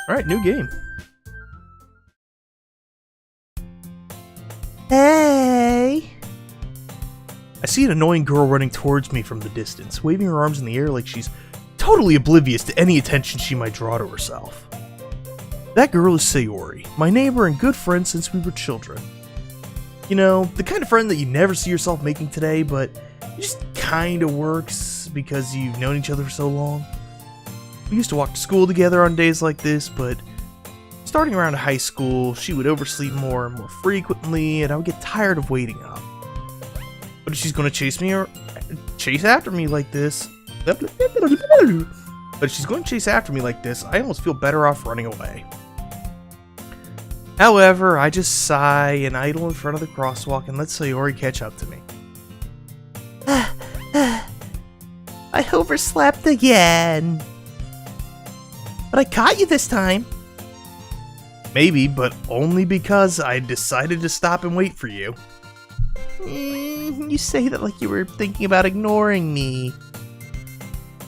Alright, new game. Hey! I see an annoying girl running towards me from the distance, waving her arms in the air like she's totally oblivious to any attention she might draw to herself. That girl is Sayori, my neighbor and good friend since we were children. You know, the kind of friend that you never see yourself making today, but it just kinda works because you've known each other for so long. We used to walk to school together on days like this, but starting around high school, she would oversleep more and more frequently, and I would get tired of waiting up. But if she's gonna chase after me like this, I almost feel better off running away. However, I just sigh and idle in front of the crosswalk and let Sayori catch up to me. I overslept again. But I caught you this time. Maybe, but only because I decided to stop and wait for you. You say that like you were thinking about ignoring me.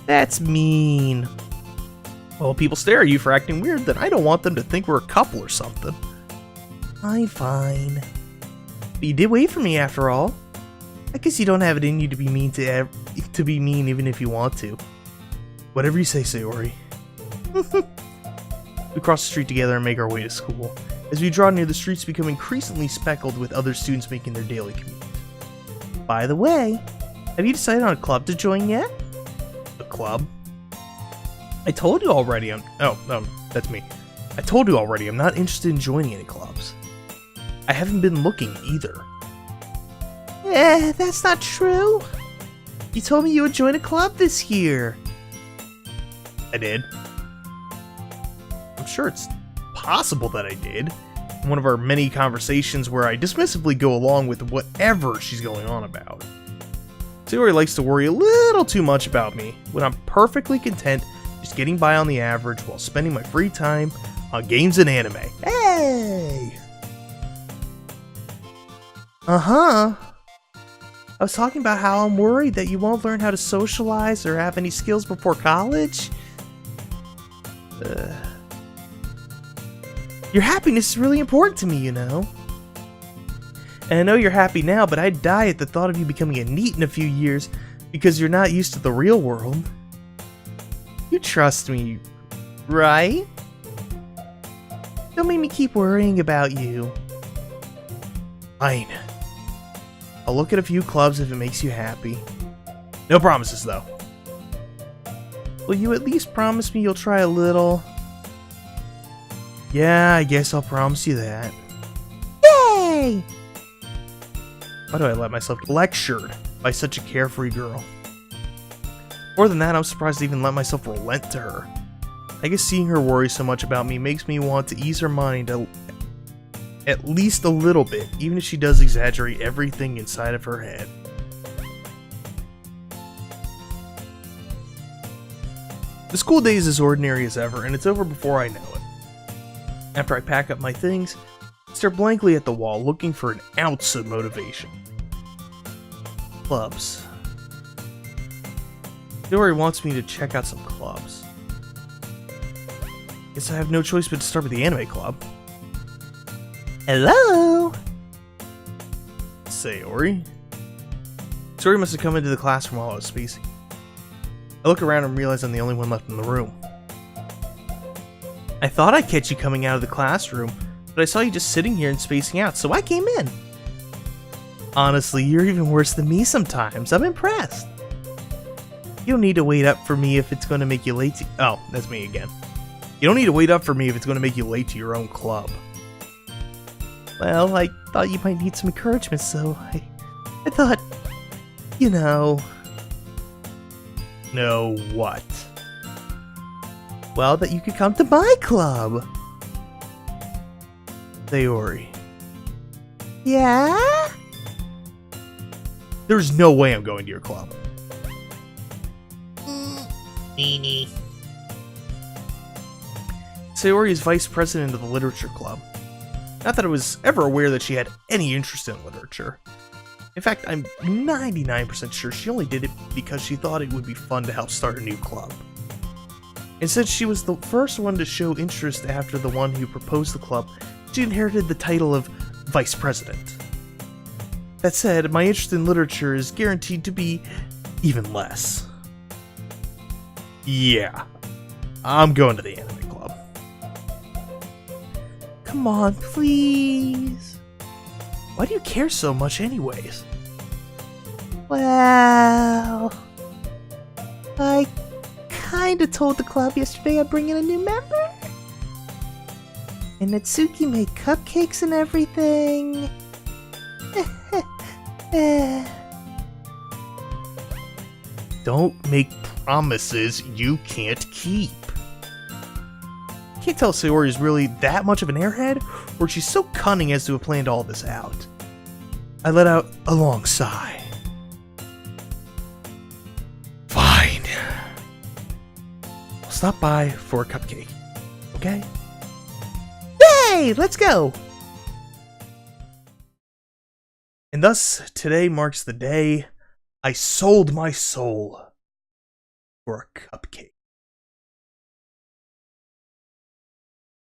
That's mean. Well, if people stare at you for acting weird, then I don't want them to think we're a couple or something. Fine. But you did wait for me after all. I guess you don't have it in you to be mean to be mean even if you want to. Whatever you say, Sayori. We cross the street together and make our way to school. As we draw near, the streets become increasingly speckled with other students making their daily commute. By the way, have you decided on a club to join yet? A club? I told you already that's me. I told you already I'm not interested in joining any clubs. I haven't been looking either. That's not true. You told me you would join a club this year. I did. I'm sure it's possible that I did. In one of our many conversations where I dismissively go along with whatever she's going on about. Sayori likes to worry a little too much about me, when I'm perfectly content just getting by on the average while spending my free time on games and anime. Hey! I was talking about how I'm worried that you won't learn how to socialize or have any skills before college. Your happiness is really important to me, you know. And I know you're happy now, but I'd die at the thought of you becoming a NEET in a few years because you're not used to the real world. You trust me, right? Don't make me keep worrying about you. Fine. I'll look at a few clubs if it makes you happy. No promises, though. Will you at least promise me you'll try a little? Yeah, I guess I'll promise you that. Yay! Why do I let myself get lectured by such a carefree girl? More than that, I'm surprised to even let myself relent to her. I guess seeing her worry so much about me makes me want to ease her mind at least a little bit, even if she does exaggerate everything inside of her head. The school day is as ordinary as ever, and it's over before I know it. After I pack up my things, I stare blankly at the wall, looking for an ounce of motivation. Clubs. Sayori wants me to check out some clubs. Guess I have no choice but to start with the anime club. Hello? Sayori? Sayori must have come into the classroom while I was spacing. I look around and realize I'm the only one left in the room. I thought I'd catch you coming out of the classroom, but I saw you just sitting here and spacing out, so I came in. Honestly, you're even worse than me sometimes. I'm impressed. You don't need to wait up for me if it's going to make you late to... Oh, that's me again. You don't need to wait up for me if it's going to make you late to your own club. Well, I thought you might need some encouragement, so I thought, you know... Know what? Well, that you could come to my club. Sayori. Yeah? There's no way I'm going to your club. Meanie. Sayori is vice president of the literature club. Not that I was ever aware that she had any interest in literature. In fact, I'm 99% sure she only did it because she thought it would be fun to help start a new club. And since she was the first one to show interest after the one who proposed the club, she inherited the title of Vice President. That said, my interest in literature is guaranteed to be even less. Yeah, I'm going to the anime club. Come on, please. Why do you care so much anyways? Well, I kinda told the club yesterday I'd bring in a new member. And Natsuki made cupcakes and everything. Don't make promises you can't keep. Can't tell if Sayori is really that much of an airhead, or she's so cunning as to have planned all this out. I let out a long sigh. Fine. I'll stop by for a cupcake, okay? Yay! Let's go! And thus, today marks the day I sold my soul for a cupcake.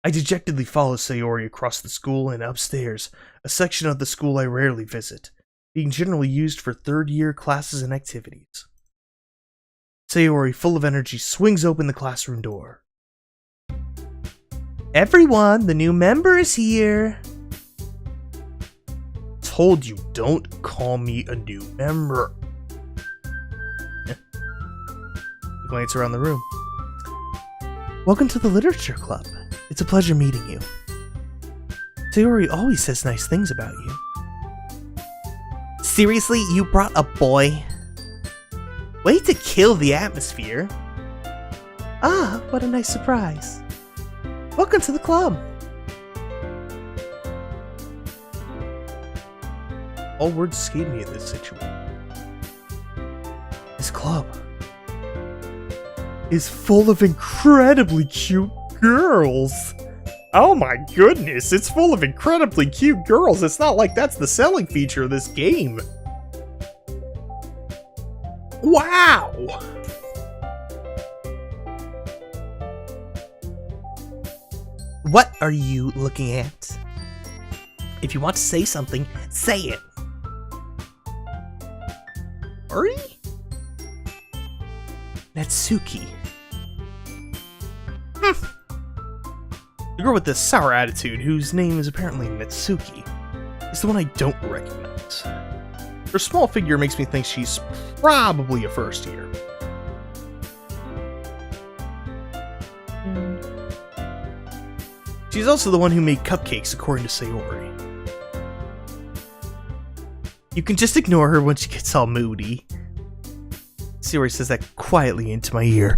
I dejectedly follow Sayori across the school and upstairs, a section of the school I rarely visit, being generally used for third-year classes and activities. Sayori, full of energy, swings open the classroom door. Everyone, the new member is here! Told you, don't call me a new member. I glance around the room. Welcome to the Literature Club. It's a pleasure meeting you. Sayori always says nice things about you. Seriously, you brought a boy? Way to kill the atmosphere. Ah, what a nice surprise. Welcome to the club. All words escape me in this situation. This club is full of incredibly cute girls. Oh my goodness, it's full of incredibly cute girls. It's not like that's the selling feature of this game. Wow! What are you looking at? If you want to say something, say it. Ori? Natsuki. The girl with the sour attitude, whose name is apparently Natsuki, is the one I don't recognize. Her small figure makes me think she's probably a first year. And she's also the one who made cupcakes, according to Sayori. You can just ignore her when she gets all moody. Sayori says that quietly into my ear,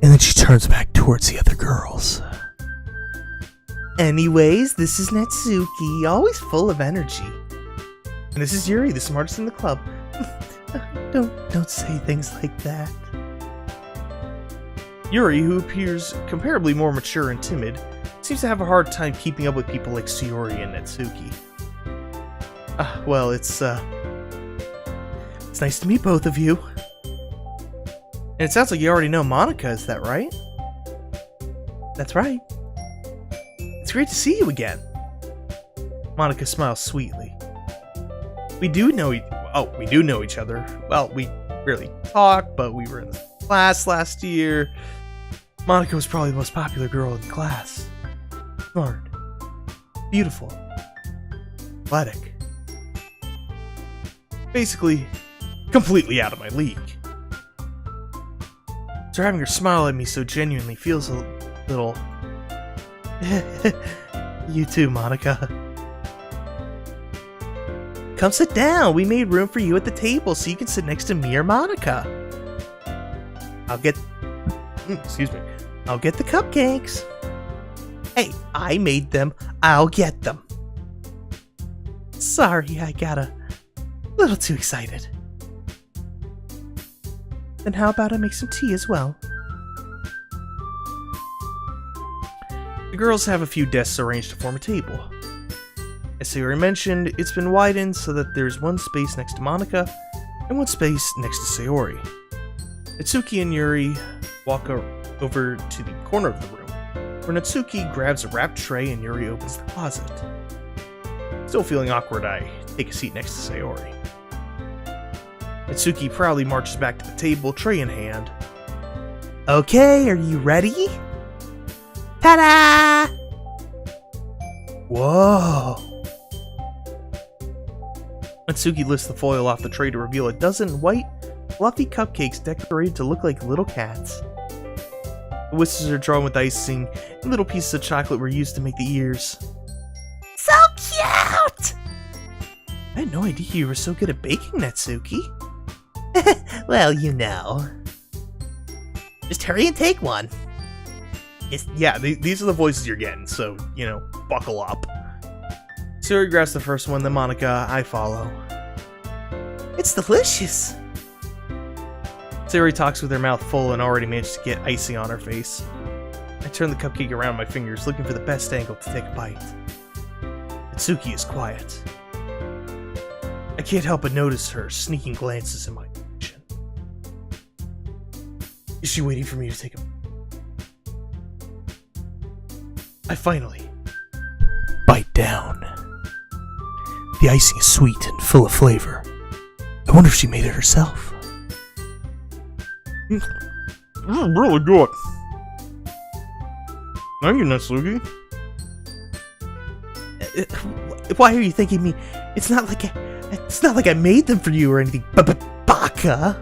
and then she turns back towards the other girls. Anyways, this is Natsuki, always full of energy. And this is Yuri, the smartest in the club. Don't say things like that. Yuri, who appears comparably more mature and timid, seems to have a hard time keeping up with people like Sayori and Natsuki. Well, it's nice to meet both of you. And it sounds like you already know Monika, is that right? That's right. It's great to see you again. Monika smiles sweetly. We do know each other. Well, we rarely talk, but we were in the class last year. Monika was probably the most popular girl in the class. Smart. Beautiful. Athletic. Basically, completely out of my league. So having her smile at me so genuinely feels a little... You too, Monika. Come sit down. We made room for you at the table so you can sit next to me or Monika. I'll get the cupcakes. Hey, I made them. I'll get them. Sorry, I got a little too excited. Then how about I make some tea as well? The girls have a few desks arranged to form a table. As Sayori mentioned, it's been widened so that there's one space next to Monika and one space next to Sayori. Natsuki and Yuri walk over to the corner of the room, where Natsuki grabs a wrapped tray and Yuri opens the closet. Still feeling awkward, I take a seat next to Sayori. Natsuki proudly marches back to the table, tray in hand. Okay, are you ready? Ta-da! Whoa! Natsuki lifts the foil off the tray to reveal a dozen white, fluffy cupcakes decorated to look like little cats. The whiskers are drawn with icing, and little pieces of chocolate were used to make the ears. So cute! I had no idea you were so good at baking, Natsuki. Well, you know. Just hurry and take one. Yeah, these are the voices you're getting, so, you know, buckle up. Sayori grabs the first one, then Monica, I follow. It's delicious. Sayori talks with her mouth full and already managed to get icing on her face. I turn the cupcake around my fingers, looking for the best angle to take a bite. Natsuki is quiet. I can't help but notice her sneaking glances in my direction. Is she waiting for me to take a... I finally bite down. The icing is sweet and full of flavor. I wonder if she made it herself. This is really good. Thank you, Natsuki. Why are you thanking me? It's not like I made them for you or anything. Baka.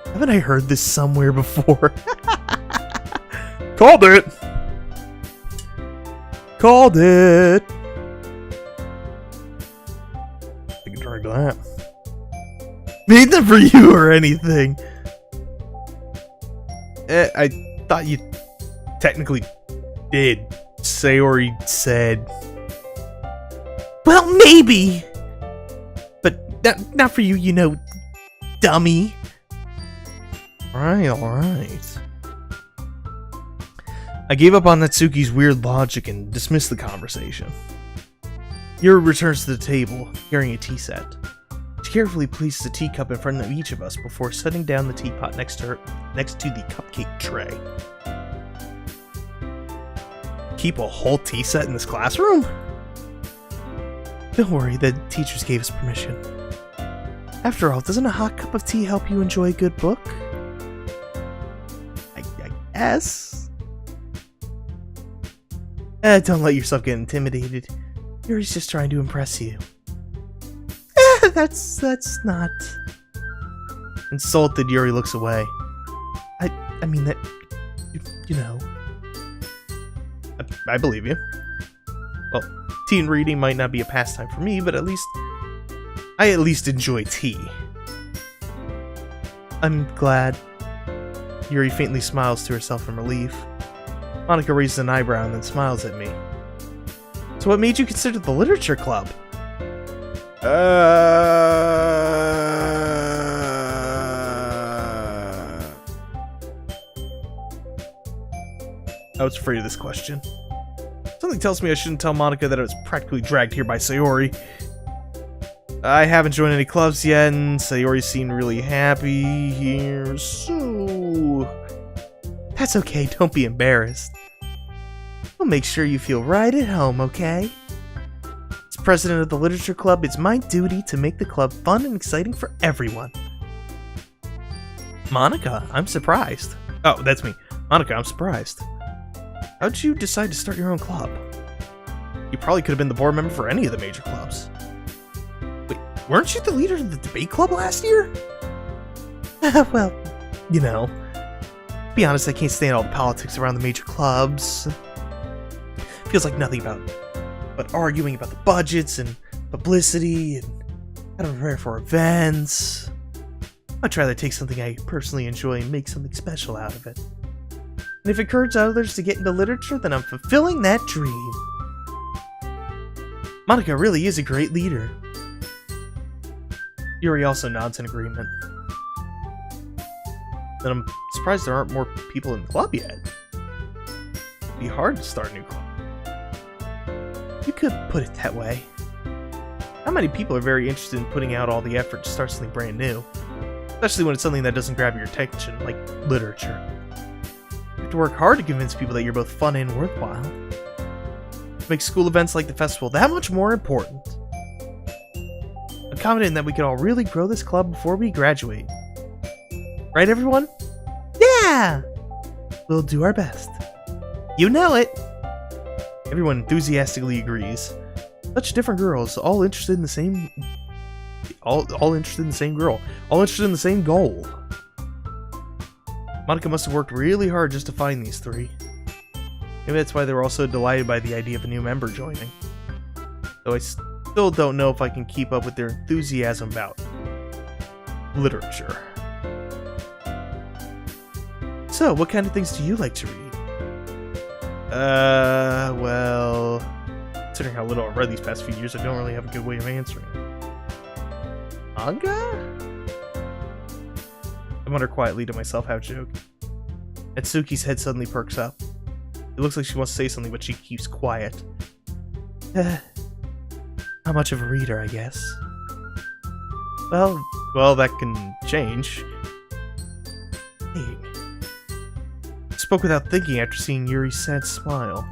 Haven't I heard this somewhere before? Called it. Called it. I can drink that. Made them for you or anything. I thought you technically did. Sayori said. Well, maybe. But not for you, you know, dummy. Alright. I gave up on Natsuki's weird logic and dismissed the conversation. Yuri returns to the table, carrying a tea set. She carefully places a teacup in front of each of us before setting down the teapot next to the cupcake tray. Keep a whole tea set in this classroom? Don't worry, the teachers gave us permission. After all, doesn't a hot cup of tea help you enjoy a good book? I guess. Don't let yourself get intimidated. Yuri's just trying to impress you. That's not... Insulted, Yuri looks away. I mean that... You know... I believe you. Well, tea and reading might not be a pastime for me, but I at least enjoy tea. I'm glad. Yuri faintly smiles to herself in relief. Monica raises an eyebrow and then smiles at me. So what made you consider the literature club? I was afraid of this question. Something tells me I shouldn't tell Monica that I was practically dragged here by Sayori. I haven't joined any clubs yet, and Sayori seemed really happy here, so... That's okay, don't be embarrassed. We'll make sure you feel right at home, okay? As president of the literature club, it's my duty to make the club fun and exciting for everyone. Monica, I'm surprised. Oh, that's me. Monica, I'm surprised. How'd you decide to start your own club? You probably could have been the board member for any of the major clubs. Wait, weren't you the leader of the debate club last year? Well, you know. To be honest, I can't stand all the politics around the major clubs. Feels like nothing but arguing about the budgets and publicity and how to prepare for events. I'd rather take something I personally enjoy and make something special out of it. And if it encourages others to get into literature, then I'm fulfilling that dream. Monica really is a great leader. Yuri also nods in agreement. Then I'm surprised there aren't more people in the club yet. It'd be hard to start a new club. You could put it that way. Not many people are very interested in putting out all the effort to start something brand new. Especially when it's something that doesn't grab your attention, like literature. have to work hard to convince people that you're both fun and worthwhile. Make school events like the festival that much more important. I'm confident that we can all really grow this club before we graduate. Right, everyone? Yeah! We'll do our best. You know it! Everyone enthusiastically agrees. Such different girls, all interested in the same... All interested in the same girl. All interested in the same goal. Monica must have worked really hard just to find these three. Maybe that's why they were all so delighted by the idea of a new member joining. Though I still don't know if I can keep up with their enthusiasm about literature. So, what kind of things do you like to read? Well... Considering how little I've read these past few years, I don't really have a good way of answering. Manga? I mutter quietly to myself, half joke. Natsuki's head suddenly perks up. It looks like she wants to say something, but she keeps quiet. Not much of a reader, I guess. Well, that can change. Hey. Spoke without thinking after seeing Yuri's sad smile.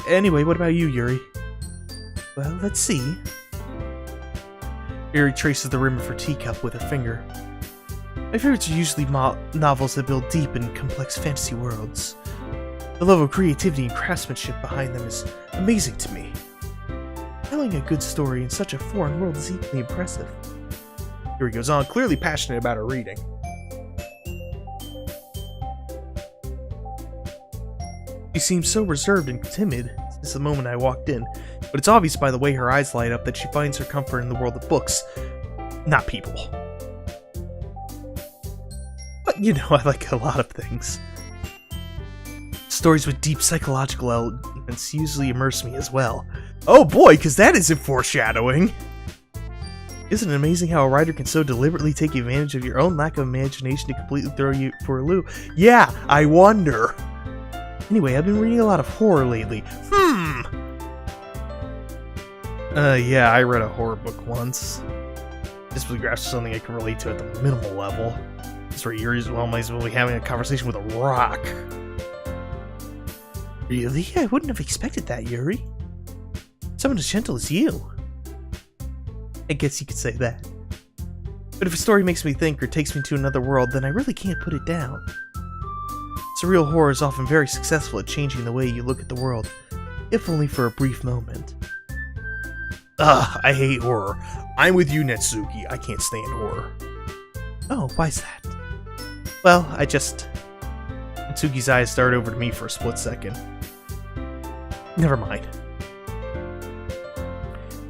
Anyway, what about you, Yuri? Well, let's see. Yuri traces the rim of her teacup with her finger. My favorites are usually novels that build deep and complex fantasy worlds. The level of creativity and craftsmanship behind them is amazing to me. Telling a good story in such a foreign world is equally impressive. Yuri goes on, clearly passionate about her reading. She seems so reserved and timid since the moment I walked in, but it's obvious by the way her eyes light up that she finds her comfort in the world of books, not people. But you know, I like a lot of things. Stories with deep psychological elements usually immerse me as well. Oh boy, because that isn't foreshadowing! Isn't it amazing how a writer can so deliberately take advantage of your own lack of imagination to completely throw you for a loop? Yeah, I wonder! Anyway, I've been reading a lot of horror lately. Yeah, I read a horror book once. This was grasped something I can relate to at the minimal level. This where Yuri's might as well be having a conversation with a rock. Really? I wouldn't have expected that, Yuri. Someone as gentle as you. I guess you could say that. But if a story makes me think or takes me to another world, then I really can't put it down. Surreal horror is often very successful at changing the way you look at the world, if only for a brief moment. Ugh, I hate horror. I'm with you, Natsuki. I can't stand horror. Oh, why's that? Well, Natsuki's eyes started over to me for a split second. Never mind.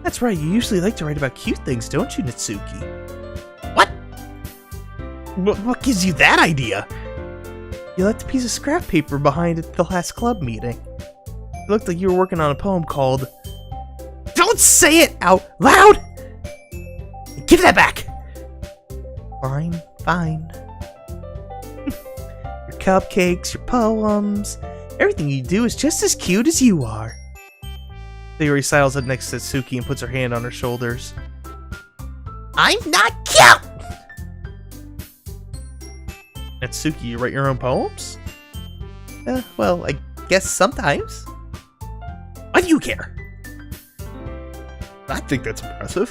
That's right, you usually like to write about cute things, don't you, Natsuki? What? What gives you that idea? You left a piece of scrap paper behind at the last club meeting. It looked like you were working on a poem called... Don't say it out loud! Give that back! Fine, fine. Your cupcakes, your poems, everything you do is just as cute as you are. Sayori sidles up next to Natsuki and puts her hand on her shoulders. I'm not cute! Natsuki, you write your own poems? Well, I guess sometimes. Why do you care? I think that's impressive.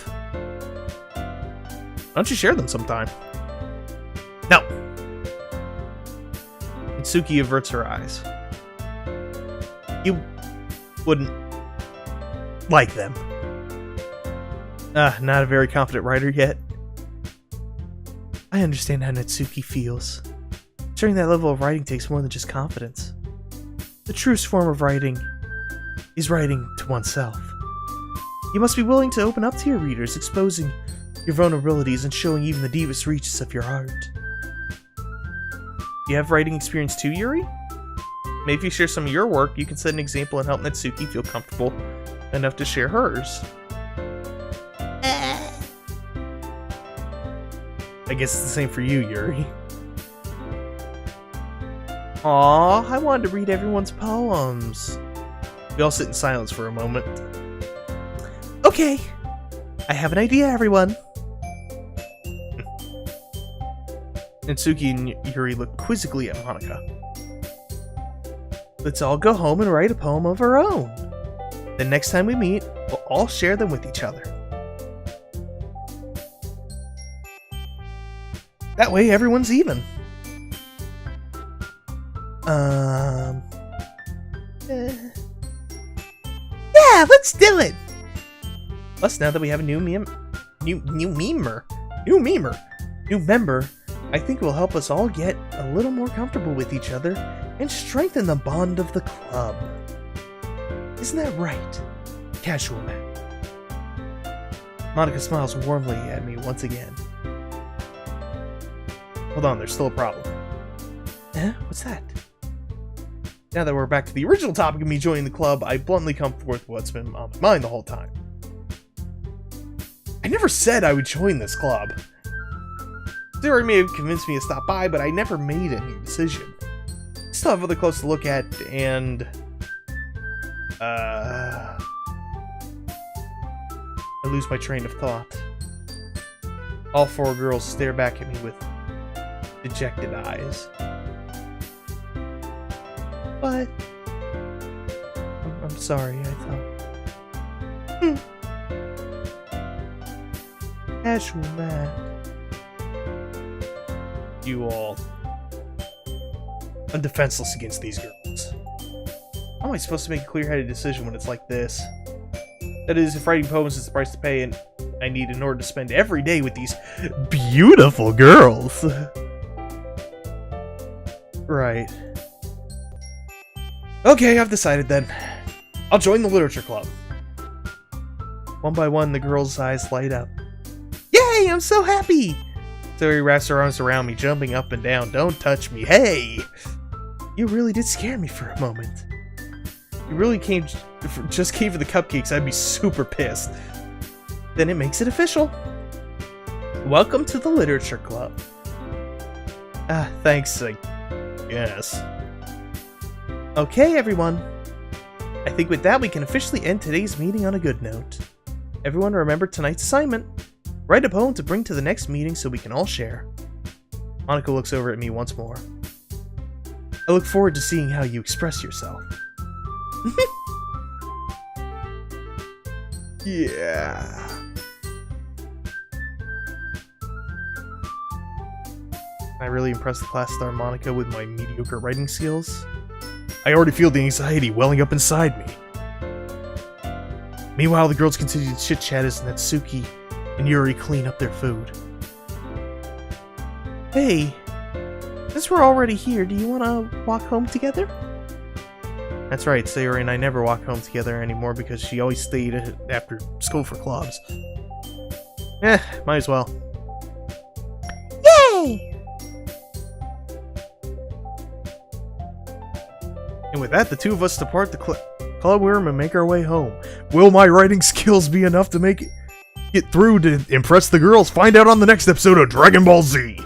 Why don't you share them sometime? No! Natsuki averts her eyes. You wouldn't like them. Not a very confident writer yet. I understand how Natsuki feels. Sharing that level of writing takes more than just confidence. The truest form of writing is writing to oneself. You must be willing to open up to your readers, exposing your vulnerabilities and showing even the deepest reaches of your heart. You have writing experience too, Yuri? Maybe if you share some of your work, you can set an example and help Natsuki feel comfortable enough to share hers. I guess it's the same for you, Yuri. Aw, I wanted to read everyone's poems. We all sit in silence for a moment. Okay, I have an idea, everyone. And Suki and Yuri look quizzically at Monica. Let's all go home and write a poem of our own. Then next time we meet, we'll all share them with each other. That way everyone's even. Yeah, let's do it! Plus, now that we have a new member, I think it will help us all get a little more comfortable with each other and strengthen the bond of the club. Isn't that right, CasualMatt? Monica smiles warmly at me once again. Hold on, there's still a problem. What's that? Now that we're back to the original topic of me joining the club, I bluntly come forth with what's been on my mind the whole time. I never said I would join this club. Theory may have convinced me to stop by, but I never made any decision. Still have other clothes to look at, and... I lose my train of thought. All four girls stare back at me with dejected eyes. But... I'm sorry, I thought... CasualMatt. You all... I'm defenseless against these girls. How am I supposed to make a clear-headed decision when it's like this? That is, if writing poems is the price to pay and I need in order to spend every day with these beautiful girls. Right. Okay, I've decided then. I'll join the literature club. One by one, the girls' eyes light up. Yay, I'm so happy! Zoe wraps her arms around me, jumping up and down. Don't touch me. Hey! You really did scare me for a moment. You really just came for the cupcakes, I'd be super pissed. Then it makes it official. Welcome to the literature club. Thanks, I guess. Okay, everyone. I think with that we can officially end today's meeting on a good note. Everyone remember tonight's assignment. Write a poem to bring to the next meeting so we can all share. Monica looks over at me once more. I look forward to seeing how you express yourself. Yeah. I really impressed the class star Monica with my mediocre writing skills. I already feel the anxiety welling up inside me. Meanwhile, the girls continue to chit-chat as Natsuki and Yuri clean up their food. Hey, since we're already here, do you want to walk home together? That's right, Sayori and I never walk home together anymore because she always stayed after school for clubs. Might as well. Yay! And with that, the two of us depart the club room and make our way home. Will my writing skills be enough to get through to impress the girls? Find out on the next episode of Dragon Ball Z!